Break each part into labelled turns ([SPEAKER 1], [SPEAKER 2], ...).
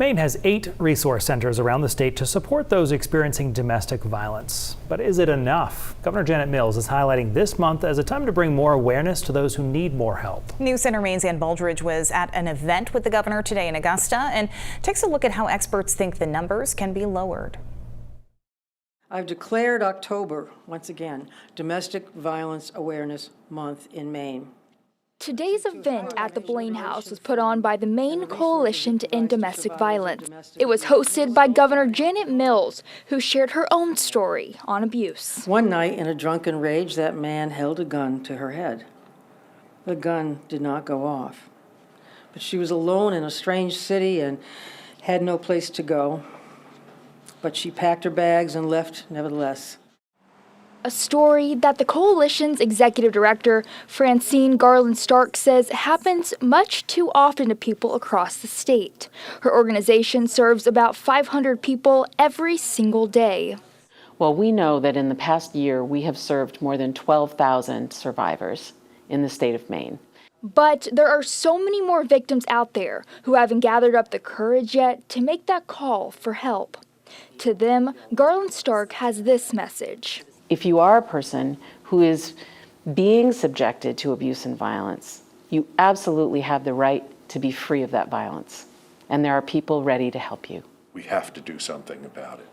[SPEAKER 1] Maine has 8 resource centers around the state to support those experiencing domestic violence. But is it enough? Governor Janet Mills is highlighting this month as a time to bring more awareness to those who need more help.
[SPEAKER 2] News Center Maine's Ann Baldridge was at an event with the governor today in Augusta and takes a look at how experts think the numbers can be lowered.
[SPEAKER 3] I've declared October, once again, Domestic Violence Awareness Month in Maine.
[SPEAKER 4] Today's event at the Blaine House was put on by the Maine Coalition to End Domestic Violence. It was hosted by Governor Janet Mills, who shared her own story on abuse.
[SPEAKER 3] One night, in a drunken rage, that man held a gun to her head. The gun did not go off. But she was alone in a strange city and had no place to go. But she packed her bags and left nevertheless.
[SPEAKER 4] A story that the coalition's executive director, Francine Garland-Stark, says happens much too often to people across the state. Her organization serves about 500 people every single day.
[SPEAKER 5] Well, we know that in the past year, we have served more than 12,000 survivors in the state of Maine.
[SPEAKER 4] But there are so many more victims out there who haven't gathered up the courage yet to make that call for help. To them, Garland-Stark has this message.
[SPEAKER 5] If you are a person who is being subjected to abuse and violence, you absolutely have the right to be free of that violence. And there are people ready to help you.
[SPEAKER 6] We have to do something about it.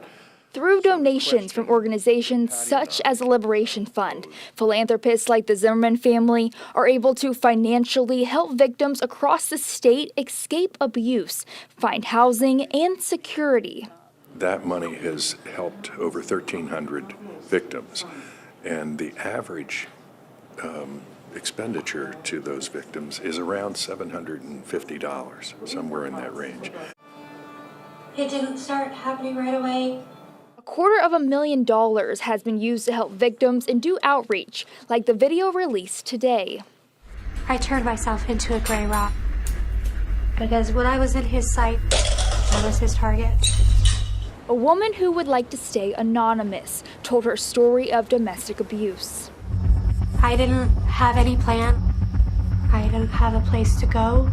[SPEAKER 4] Through donations from organizations such as the Liberation Fund, philanthropists like the Zimmerman family are able to financially help victims across the state escape abuse, find housing and security.
[SPEAKER 6] That money has helped over 1,300 victims, and the average expenditure to those victims is around $750, somewhere in that range.
[SPEAKER 7] It didn't start happening right away.
[SPEAKER 4] $250,000 has been used to help victims and do outreach, like the video released today.
[SPEAKER 7] I turned myself into a gray rock because when I was in his sight, I was his target.
[SPEAKER 4] A woman who would like to stay anonymous told her story of domestic abuse.
[SPEAKER 7] I didn't have any plan. I didn't have a place to go.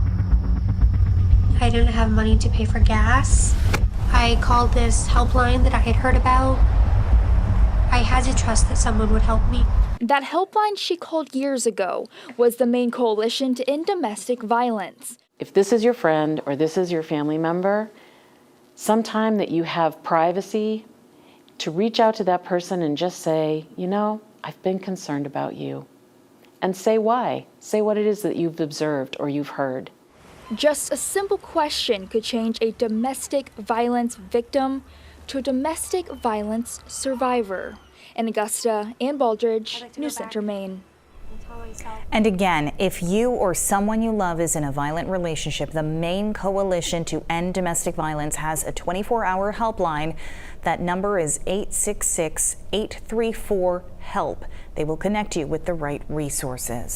[SPEAKER 7] I didn't have money to pay for gas. I called this helpline that I had heard about. I had to trust that someone would help me.
[SPEAKER 4] That helpline she called years ago was the Maine Coalition to End Domestic Violence.
[SPEAKER 5] If this is your friend or this is your family member, sometime that you have privacy to reach out to that person and just say, you know, I've been concerned about you. And say why. Say what it is that you've observed or you've heard.
[SPEAKER 4] Just a simple question could change a domestic violence victim to a domestic violence survivor. In Augusta, Ann Baldridge, News Center, Maine.
[SPEAKER 2] And again, if you or someone you love is in a violent relationship, the Maine Coalition to End Domestic Violence has a 24-hour helpline. That number is 866-834-HELP. They will connect you with the right resources.